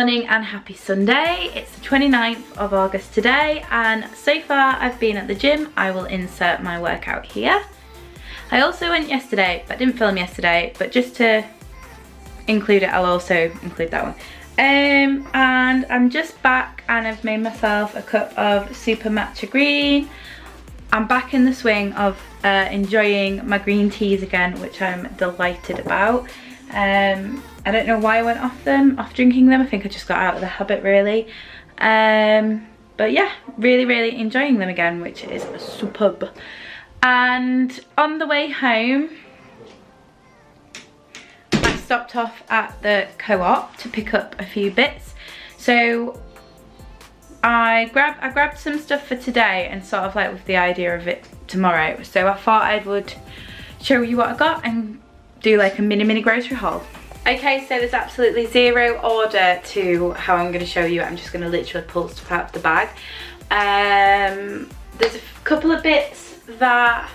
morning and happy Sunday. It's the 29th of August today, and so far I've been at the gym. I will insert my workout here. I also went yesterday, but didn't film yesterday, but just to include it, I'll also include that one. And I'm just back and I've made myself a cup of super matcha green. I'm back in the swing of enjoying my green teas again, which I'm delighted about. I don't know why I went off drinking them. I think I just got out of the habit really. But yeah, really enjoying them again, which is superb. And on the way home, I stopped off at the co-op to pick up a few bits. So I grabbed some stuff for today and sort of like with the idea of it tomorrow. So I thought I would show you what I got and do like a mini grocery haul. Okay, so there's absolutely zero order to how I'm going to show you. I'm just going to literally pull stuff out of the bag. There's a couple of bits that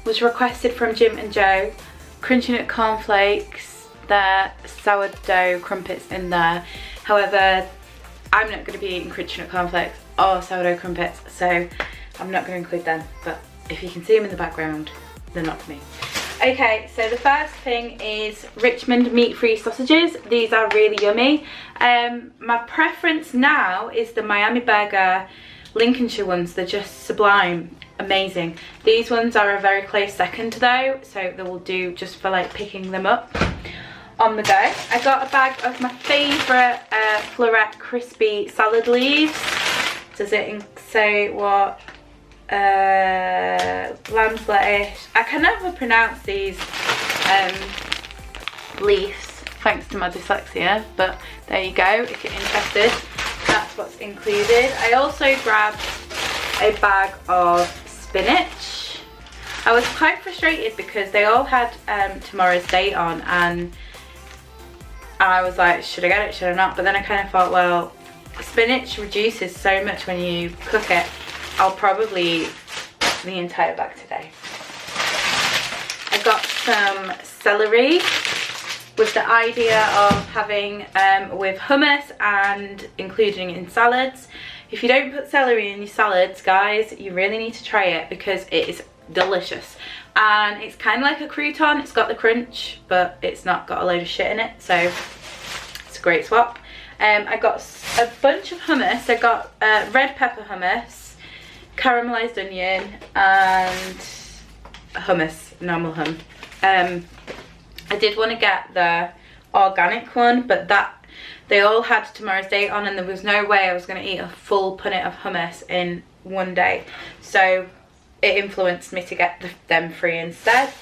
was requested from Jim and Joe. Crunchy nut cornflakes, the sourdough crumpets in there. However, I'm not going to be eating crunchy nut cornflakes or sourdough crumpets, so I'm not going to include them. But if you can see them in the background, they're not for me. Okay, so the first thing is Richmond meat-free sausages. These are really yummy. My preference now is the Miami Burger Lincolnshire ones. They're just sublime, amazing. These ones are a very close second though, so they will do just for like picking them up on the go. I got a bag of my favourite Floret crispy salad leaves. Does it say what? Lamb's lettuce. I can never pronounce these leaves thanks to my dyslexia, but there you go. If you're interested, that's what's included. I also grabbed a bag of spinach. I was quite frustrated because they all had tomorrow's date on, and I was like, should I get it, should I not? But then I kind of thought, well, spinach reduces so much when you cook it. I'll probably eat the entire bag today. I got some celery with the idea of having with hummus and including in salads. If you don't put celery in your salads, guys, you really need to try it because it is delicious. And it's kind of like a crouton. It's got the crunch, but it's not got a load of shit in it, so it's a great swap. I got a bunch of hummus. I got red pepper hummus, caramelized onion, and hummus, normal hum. I did want to get the organic one, but that they all had tomorrow's date on, and there was no way I was going to eat a full punnet of hummus in one day, so it influenced me to get them free instead.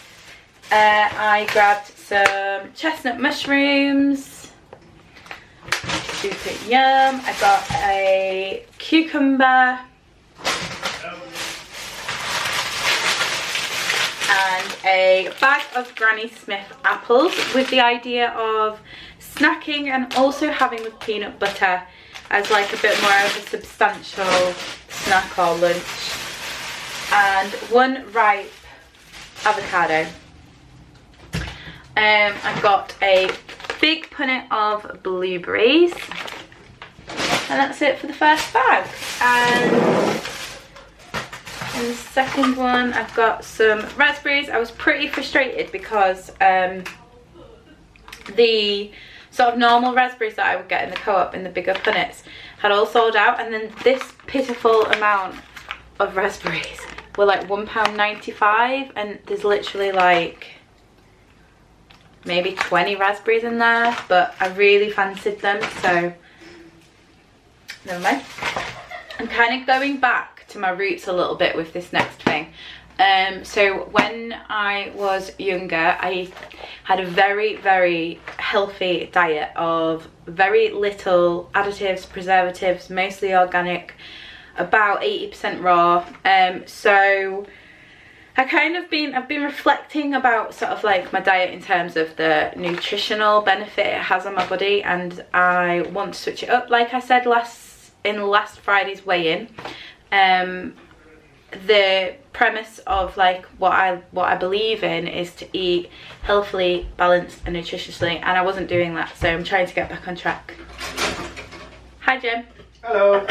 I grabbed some chestnut mushrooms, super yum. I got a cucumber and a bag of Granny Smith apples with the idea of snacking and also having with peanut butter as like a bit more of a substantial snack or lunch. And one ripe avocado. I got a big punnet of blueberries, and that's it for the first bag. And in the second one, I've got some raspberries. I was pretty frustrated because the sort of normal raspberries that I would get in the co-op in the bigger punnets had all sold out, and then this pitiful amount of raspberries were like £1.95, and there's literally like maybe 20 raspberries in there, but I really fancied them, so never mind. I'm kind of going back to my roots a little bit with this next thing. So when I was younger, I had a very healthy diet of very little additives, preservatives, mostly organic, about 80% raw. So I've been reflecting about sort of like my diet in terms of the nutritional benefit it has on my body, and I want to switch it up. Like I said in last Friday's weigh-in, the premise of like what I believe in is to eat healthily, balanced and nutritiously, and I wasn't doing that, so I'm trying to get back on track. Hi Jim. Hello.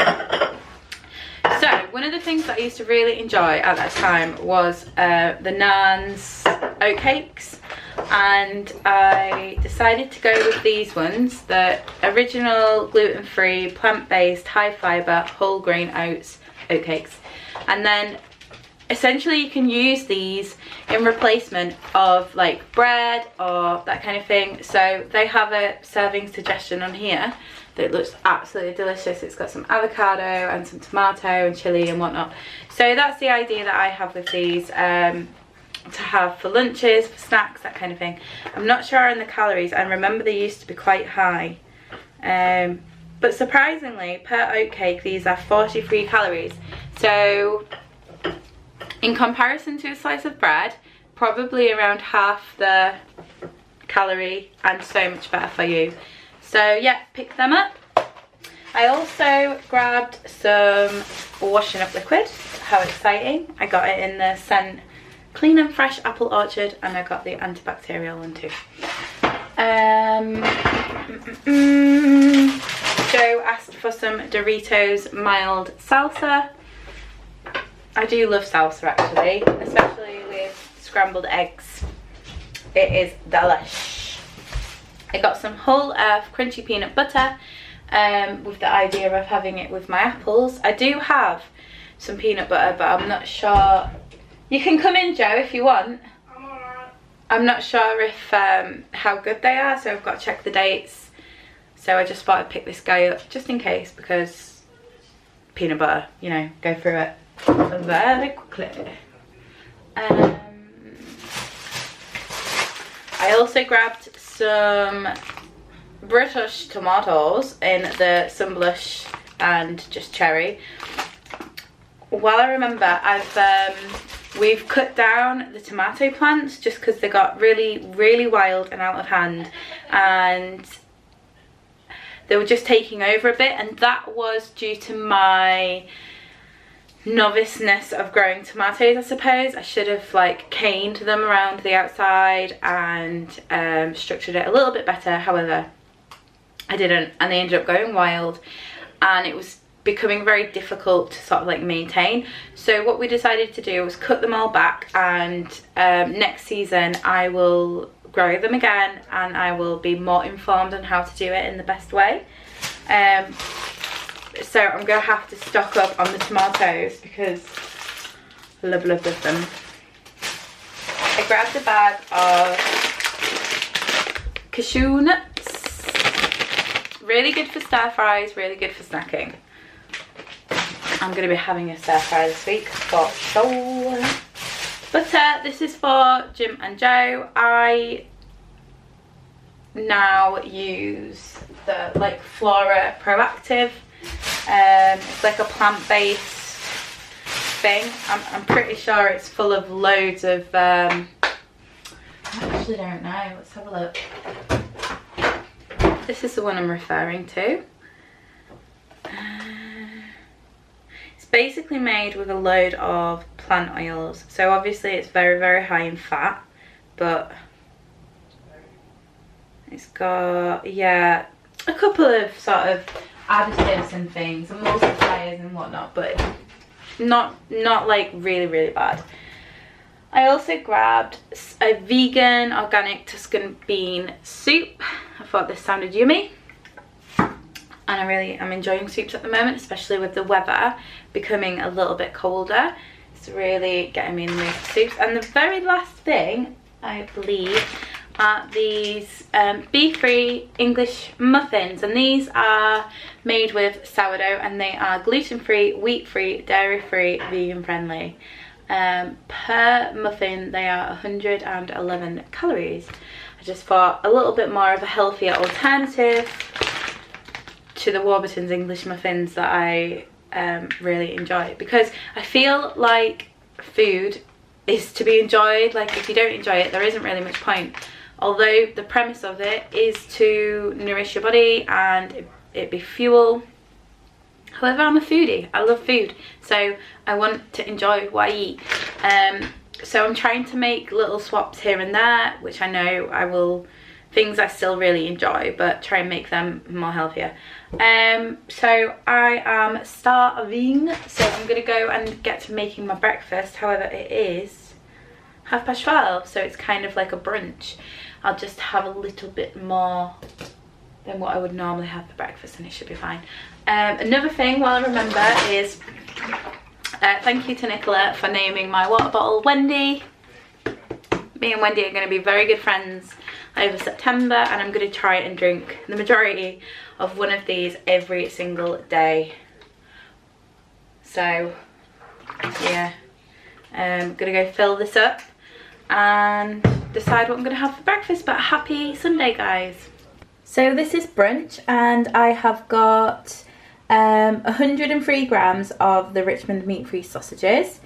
So, one of the things that I used to really enjoy at that time was the Nan's oatcakes, and I decided to go with these ones, the original gluten-free, plant-based, high-fibre, whole grain oats oatcakes. And then essentially you can use these in replacement of like bread or that kind of thing. So they have a serving suggestion on here that looks absolutely delicious. It's got some avocado and some tomato and chili and whatnot. So that's the idea that I have with these, to have for lunches, for snacks, that kind of thing. I'm not sure on the calories. I remember they used to be quite high. But surprisingly, per oatcake, these are 43 calories. So in comparison to a slice of bread, probably around half the calorie and so much better for you. So yeah, pick them up. I also grabbed some washing up liquid. How exciting. I got it in the scent Clean and Fresh Apple Orchard, and I got the antibacterial one too. Joe asked for some Doritos mild salsa. I do love salsa actually, especially with scrambled eggs. It is delish. I got some whole earth crunchy peanut butter, with the idea of having it with my apples. I do have some peanut butter, but I'm not sure. You can come in, Joe, if you want. I'm alright. I'm not sure if how good they are, so I've got to check the dates. So I just thought I'd pick this guy up just in case, because peanut butter, you know, go through it very quickly. I also grabbed some British tomatoes in the Sunblush and just cherry. Well, I remember we've cut down the tomato plants just because they got really wild and out of hand, and they were just taking over a bit, and that was due to my noviceness of growing tomatoes, I suppose. I should have like caned them around the outside and structured it a little bit better. However, I didn't, and they ended up going wild, and it was becoming very difficult to sort of like maintain. So what we decided to do was cut them all back, and next season I will grow them again, and I will be more informed on how to do it in the best way. So I'm gonna have to stock up on the tomatoes because I love them. I grabbed a bag of cashew nuts. Really good for stir fries, really good for snacking. I'm gonna be having a stir fry this week for sure. But this is for Jim and Joe. I now use the like Flora Proactive. It's like a plant-based thing. I'm pretty sure it's full of loads of I actually don't know. Let's have a look. This is the one I'm referring to. It's basically made with a load of plant oils. So obviously it's very high in fat, but it's got, yeah, a couple of sort of additives and things and emulsifiers and whatnot, but not like really bad. I also grabbed a vegan organic Tuscan bean soup. I thought this sounded yummy, and I'm enjoying soups at the moment, especially with the weather becoming a little bit colder. It's really getting me in the mood for soups. And the very last thing, I believe, are these beef-free English muffins, and these are made with sourdough, and they are gluten-free, wheat-free, dairy-free, vegan-friendly. Per muffin they are 111 calories. I just thought a little bit more of a healthier alternative to the Warburton's English muffins that I really enjoy, because I feel like food is to be enjoyed. Like, if you don't enjoy it, there isn't really much point. Although the premise of it is to nourish your body and it be fuel. However, I'm a foodie. I love food, so I want to enjoy what I eat. So I'm trying to make little swaps here and there, which I know I will, things I still really enjoy, but try and make them more healthier. So I am starving, so I'm gonna go and get to making my breakfast. However, it is 12:30, so it's kind of like a brunch. I'll just have a little bit more than what I would normally have for breakfast and it should be fine. Another thing while I remember is thank you to Nicola for naming my water bottle Wendy. Me and Wendy are going to be very good friends over September, and I'm going to try and drink the majority of one of these every single day. So yeah, I'm going to go fill this up and decide what I'm going to have for breakfast. But happy Sunday, guys. So this is brunch, and I have got 103 grams of the Richmond meat-free sausages,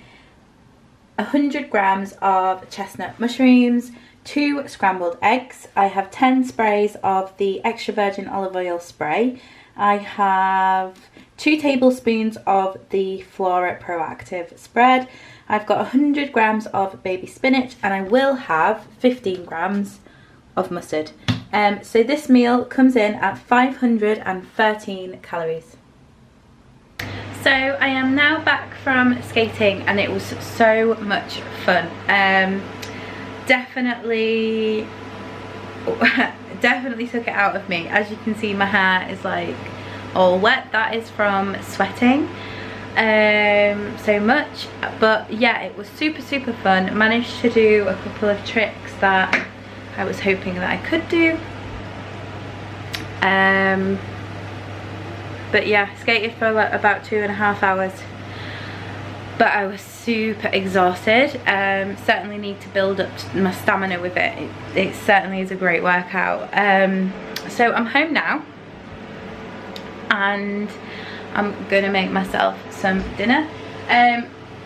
100 grams of chestnut mushrooms, 2 scrambled eggs. I have 10 sprays of the extra virgin olive oil spray. I have 2 tablespoons of the Flora Proactive spread. I've got 100 grams of baby spinach, and I will have 15 grams of mustard. So this meal comes in at 513 calories. So I am now back from skating, and it was so much fun. Definitely took it out of me. As you can see, my hair is like all wet. That is from sweating so much. But yeah, it was super fun. Managed to do a couple of tricks that I was hoping that I could do. But yeah, skated for about 2.5 hours, but I was super exhausted. Certainly need to build up my stamina with it. It certainly is a great workout. So I'm home now, and I'm gonna make myself some dinner.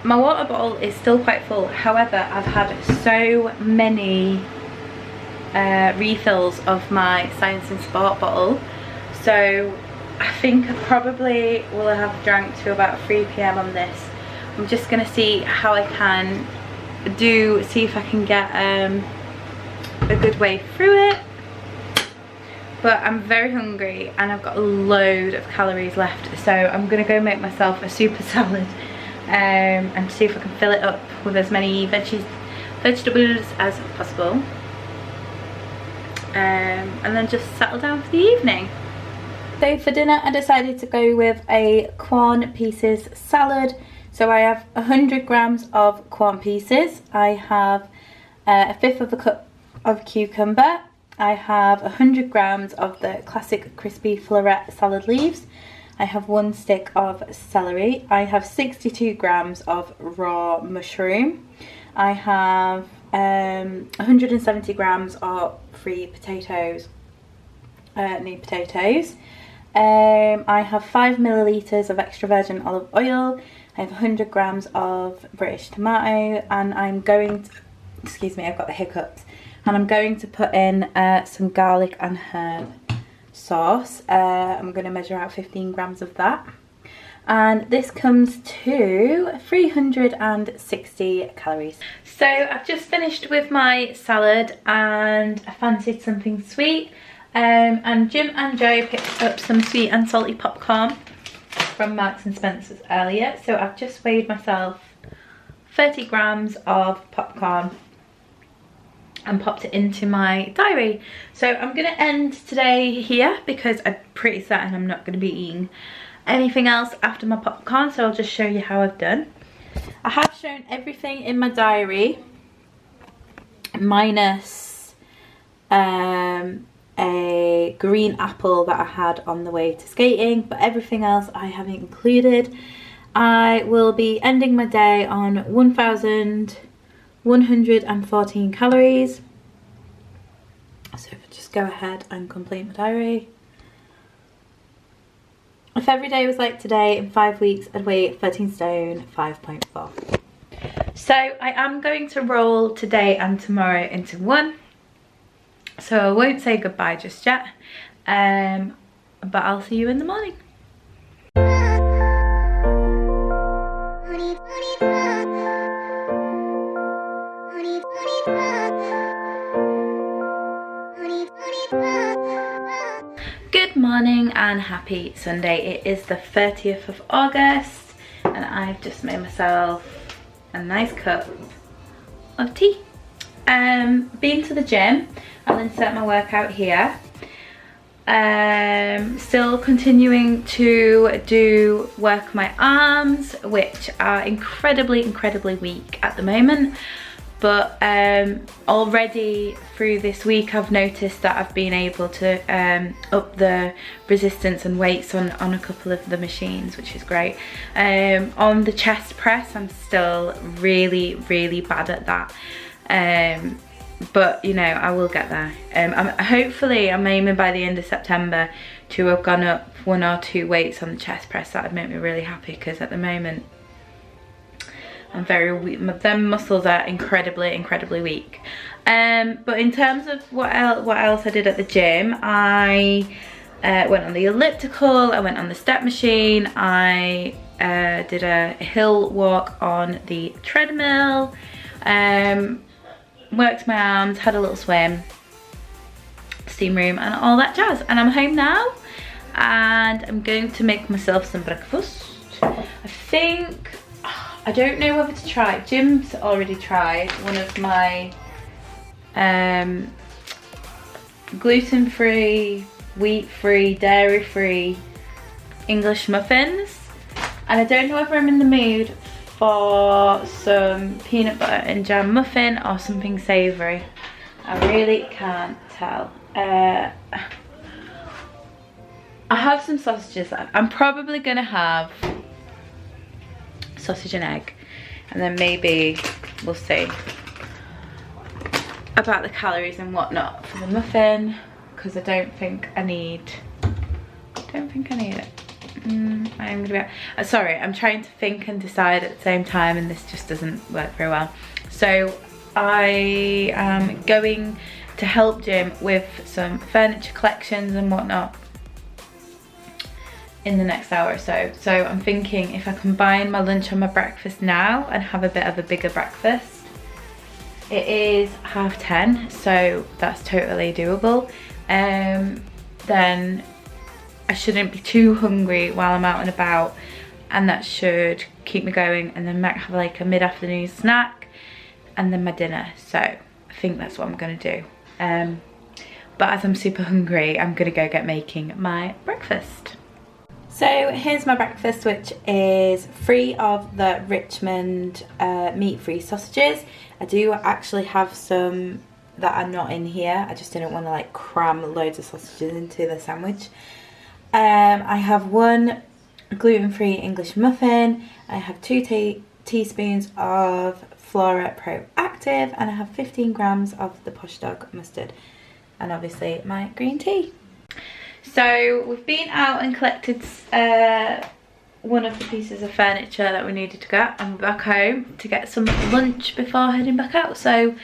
My water bottle is still quite full. However, I've had so many refills of my Science and Sport bottle, so I think I probably will have drank to about 3 PM on this. I'm just gonna see how I can see if I can get a good way through it. But I'm very hungry and I've got a load of calories left, so I'm gonna go make myself a super salad and see if I can fill it up with as many vegetables as possible, and then just settle down for the evening. So for dinner I decided to go with a corn pieces salad. So I have 100 grams of corn pieces, I have a fifth of a cup of cucumber, I have 100 grams of the classic crispy floret salad leaves, I have 1 stick of celery, I have 62 grams of raw mushroom, I have 170 grams of free potatoes, new potatoes. I have 5 millilitres of extra virgin olive oil, I have 100 grams of British tomato, and I'm going to, excuse me, I've got the hiccups, and I'm going to put in some garlic and herb sauce. I'm going to measure out 15 grams of that, and this comes to 360 calories. So I've just finished with my salad and I fancied something sweet. And Jim and Joe picked up some sweet and salty popcorn from Marks and Spencer's earlier. So I've just weighed myself 30 grams of popcorn and popped it into my diary. So I'm going to end today here because I'm pretty certain I'm not going to be eating anything else after my popcorn. So I'll just show you how I've done. I have shown everything in my diary minus a green apple that I had on the way to skating, but everything else I haven't included. I will be ending my day on 1,114 calories. So if I just go ahead and complete my diary. If every day was like today, in 5 weeks I'd weigh 13 stone 5.4. So I am going to roll today and tomorrow into one. So I won't say goodbye just yet, but I'll see you in the morning. Good morning and happy Sunday. It is the 30th of August and I've just made myself a nice cup of tea. Been to the gym. I'll insert my workout here. Still continuing to work my arms, which are incredibly weak at the moment, but already through this week I've noticed that I've been able to up the resistance and weights on a couple of the machines, which is great. On the chest press I'm still really bad at that, but you know, I will get there. Hopefully I'm aiming by the end of September to have gone up 1 or 2 weights on the chest press. That would make me really happy, because at the moment I'm very weak. Them muscles are incredibly weak. But in terms of what else I did at the gym, I went on the elliptical, I went on the step machine, I did a hill walk on the treadmill, worked my arms, had a little swim, steam room and all that jazz. And I'm home now and I'm going to make myself some breakfast. I don't know whether to try. Jim's already tried one of my gluten-free, wheat-free, dairy-free English muffins, and I don't know whether I'm in the mood for some peanut butter and jam muffin or something savoury. I really can't tell. I have some sausages left. I'm probably going to have sausage and egg, and then maybe we'll see about the calories and whatnot for the muffin, because I don't think I need it. I'm gonna be sorry, I'm trying to think and decide at the same time, and this just doesn't work very well. So I am going to help Jim with some furniture collections and whatnot in the next hour or so. So I'm thinking if I combine my lunch and my breakfast now and have a bit of a bigger breakfast. It is 10:30, so that's totally doable. Then I shouldn't be too hungry while I'm out and about, and that should keep me going, and then might have like a mid-afternoon snack and then my dinner. So I think that's what I'm gonna do. But as I'm super hungry, I'm gonna go get making my breakfast. So here's my breakfast, which is free of the Richmond meat-free sausages. I do actually have some that are not in here. I just didn't want to like cram loads of sausages into the sandwich. I have 1 gluten-free English muffin. I have 2 teaspoons of Flora Pro Active, and I have 15 grams of the Posh Dog mustard, and obviously my green tea. So we've been out and collected one of the pieces of furniture that we needed to get, and we're back home to get some lunch before heading back out. So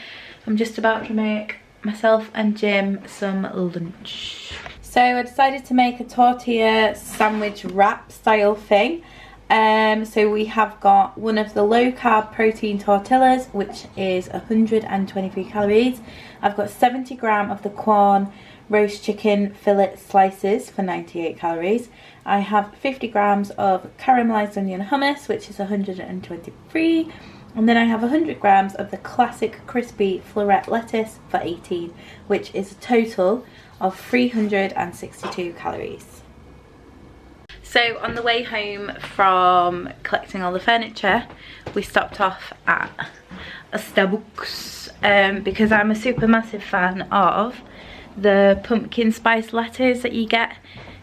I'm just about to make myself and Jim some lunch. So I decided to make a tortilla sandwich wrap style thing. So we have got one of the low carb protein tortillas, which is 123 calories. I've got 70 grams of the Quorn roast chicken fillet slices for 98 calories. I have 50 grams of caramelized onion hummus, which is 123. And then I have 100 grams of the classic crispy floret lettuce for 18, which is a total of 362 calories. So on the way home from collecting all the furniture, we stopped off at a Starbucks because I'm a super massive fan of the pumpkin spice lattes that you get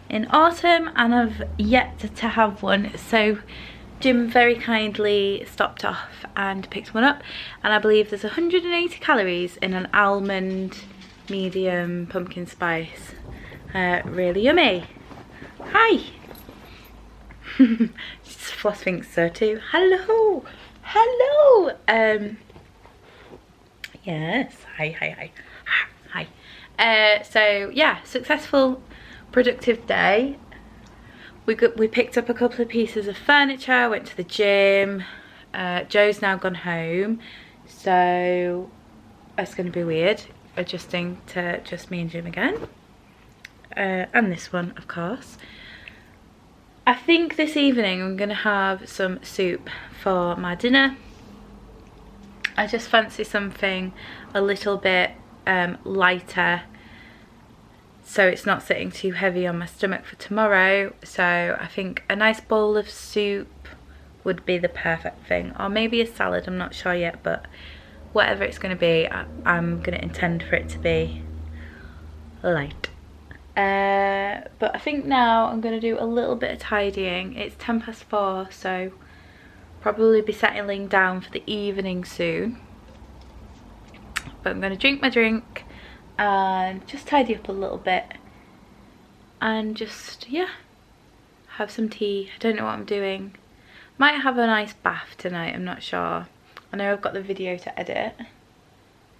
in autumn, and I've yet to have one. So Jim very kindly stopped off and picked one up, and I believe there's 180 calories in an almond medium pumpkin spice. Really yummy. Hi. Floss thinks so too. Hello. Yes. Hi. So yeah, successful, productive day. We picked up a couple of pieces of furniture, went to the gym. Joe's now gone home, so it's going to be weird adjusting to just me and Jim again. And this one, of course. I think this evening I'm gonna have some soup for my dinner. I just fancy something a little bit lighter, so it's not sitting too heavy on my stomach for tomorrow. So I think a nice bowl of soup would be the perfect thing, or maybe a salad, I'm not sure yet, but whatever it's going to be, I'm going to intend for it to be light. But I think now I'm going to do a little bit of tidying. It's 4:10, so probably be settling down for the evening soon. But I'm going to drink my drink and just tidy up a little bit and just, yeah, have some tea. I don't know what I'm doing. Might have a nice bath tonight, I'm not sure. I know I've got the video to edit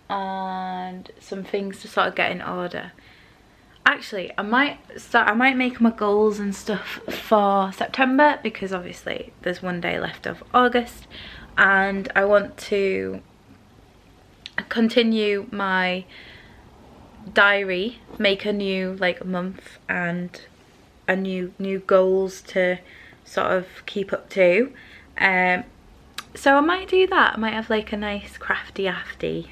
and some things to sort of get in order. Actually, I might make my goals and stuff for September, because obviously there's one day left of August and I want to continue my diary, make a new like month and a new goals to sort of keep up to. So I might do that. I might have like a nice crafty after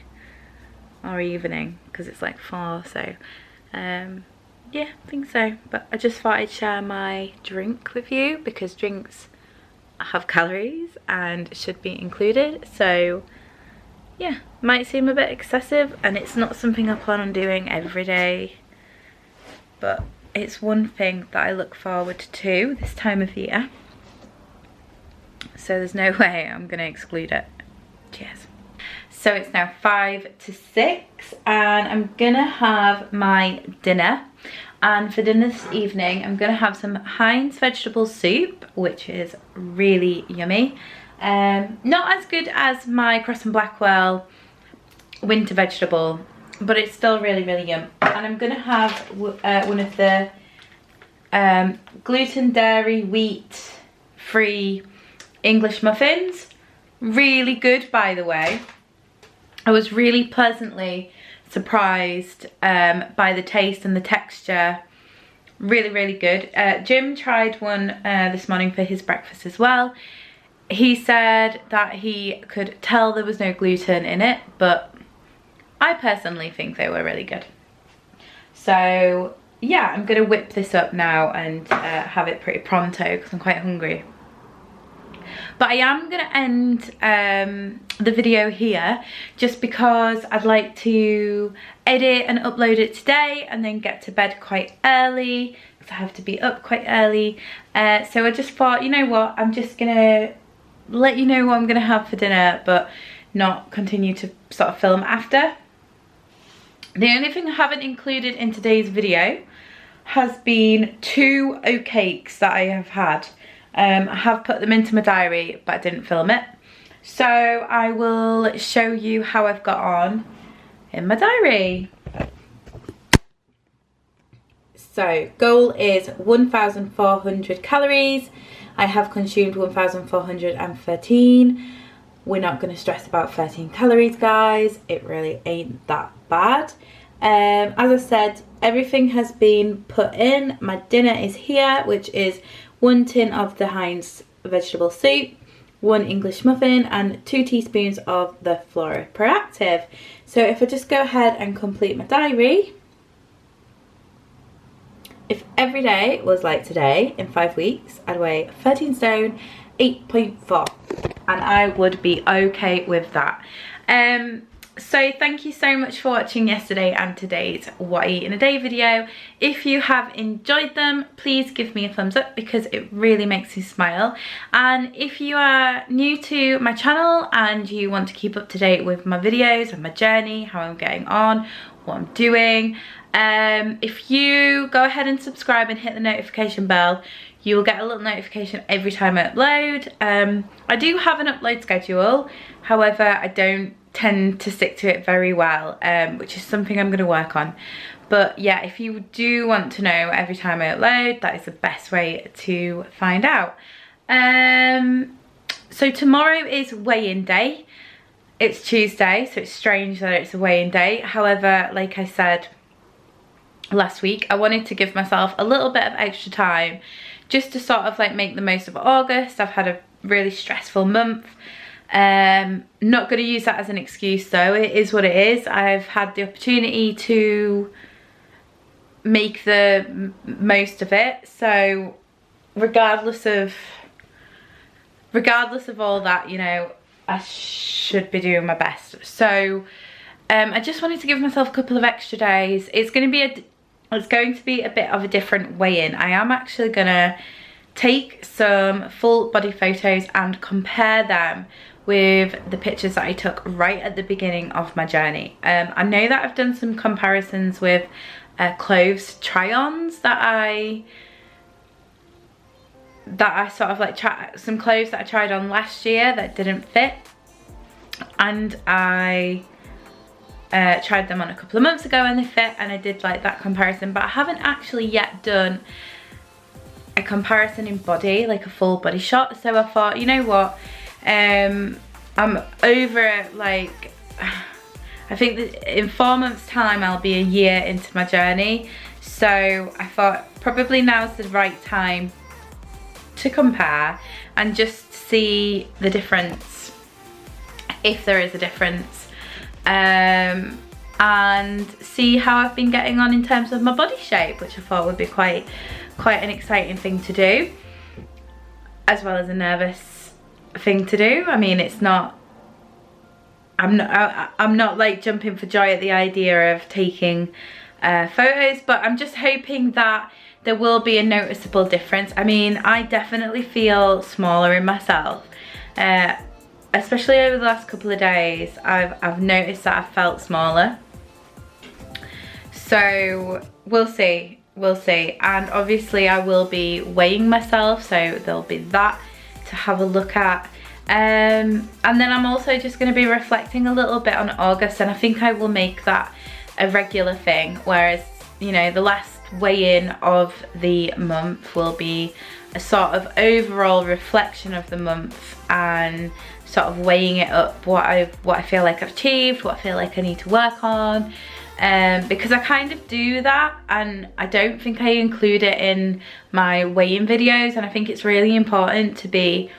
or evening, because it's like 4, so yeah, I think so. But I just thought I'd share my drink with you, because drinks have calories and should be included. So yeah, might seem a bit excessive, and it's not something I plan on doing every day, but it's one thing that I look forward to this time of year, so there's no way I'm gonna exclude it. Cheers. So it's now 5 to 6 and I'm gonna have my dinner, and for dinner this evening I'm gonna have some Heinz vegetable soup, which is really yummy. Not as good as my Cross and Blackwell winter vegetable, but it's still really yum. And I'm gonna have one of the gluten, dairy, wheat free English muffins. Really good, by the way. I was really pleasantly surprised by the taste and the texture. Really good. Jim tried one this morning for his breakfast as well. He said that he could tell there was no gluten in it, but I personally think they were really good. So yeah, I'm gonna whip this up now and have it pretty pronto, because I'm quite hungry. But I am gonna end the video here, just because I'd like to edit and upload it today and then get to bed quite early, because I have to be up quite early. So I just thought, you know what, I'm just gonna let you know what I'm gonna have for dinner, but not continue to sort of film after. The only thing I haven't included in today's video has been 2 oatcakes that I have had. I have put them into my diary, but I didn't film it. So I will show you how I've got on in my diary. So goal is 1,400 calories. I have consumed 1,413. We're not going to stress about 13 calories, guys. It really ain't that bad. As I said, everything has been put in. My dinner is here, which is 1 tin of the Heinz vegetable soup, 1 English muffin and 2 teaspoons of the Flora Proactive. So if I just go ahead and complete my diary, if every day was like today in 5 weeks, I'd weigh 13 stone, 8.4, and I would be okay with that. So thank you so much for watching yesterday and today's What I Eat in a Day video. If you have enjoyed them, please give me a thumbs up, because it really makes me smile. And if you are new to my channel and you want to keep up to date with my videos and my journey, how I'm getting on, what I'm doing, if you go ahead and subscribe and hit the notification bell, you will get a little notification every time I upload. I do have an upload schedule, however I don't tend to stick to it very well, which is something I'm going to work on. But yeah, if you do want to know every time I upload, that is the best way to find out. So tomorrow is weigh-in day. It's Tuesday, so it's strange that it's a weigh-in day. However, like I said, last week. I wanted to give myself a little bit of extra time just to sort of like make the most of August. I've had a really stressful month. Not going to use that as an excuse though. It is what it is. I've had the opportunity to make the most of it. So regardless of all that, you know, I should be doing my best. So I just wanted to give myself a couple of extra days. It's going to be a bit of a different weigh-in. I am actually gonna take some full body photos and compare them with the pictures that I took right at the beginning of my journey. I know that I've done some comparisons with clothes try-ons that I sort of like some clothes that I tried on last year that didn't fit, and I tried them on a couple of months ago and they fit, and I did like that comparison, but I haven't actually yet done a comparison in body, like a full body shot. So I thought, you know what, I'm over it. Like, I think that in 4 months time I'll be a year into my journey, so I thought probably now's the right time to compare and just see the difference, if there is a difference, and see how I've been getting on in terms of my body shape, which I thought would be quite an exciting thing to do, as well as a nervous thing to do. I mean, it's not, I'm not like jumping for joy at the idea of taking photos, but I'm just hoping that there will be a noticeable difference. I mean, I definitely feel smaller in myself, especially over the last couple of days. I've noticed that I've felt smaller. So we'll see, and obviously I will be weighing myself, so there'll be that to have a look at, and then I'm also just going to be reflecting a little bit on August, and I think I will make that a regular thing, whereas, you know, the last weigh-in of the month will be a sort of overall reflection of the month and sort of weighing it up, what I feel like I've achieved, what I feel like I need to work on, because I kind of do that and I don't think I include it in my weigh-in videos, and I think it's really important to be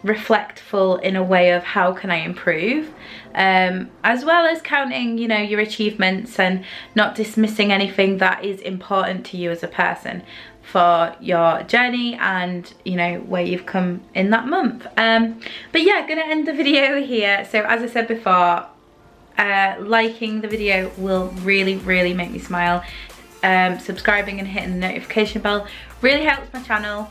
reflectful in a way of how can I improve, as well as counting, you know, your achievements and not dismissing anything that is important to you as a person for your journey and, you know, where you've come in that month. But yeah, gonna end the video here. So as I said before, liking the video will really make me smile. Subscribing and hitting the notification bell really helps my channel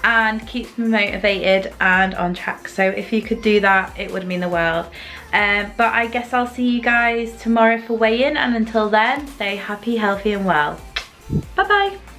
and keeps me motivated and on track. So if you could do that, it would mean the world. But I guess I'll see you guys tomorrow for weigh-in, and until then, stay happy, healthy and well. Bye bye.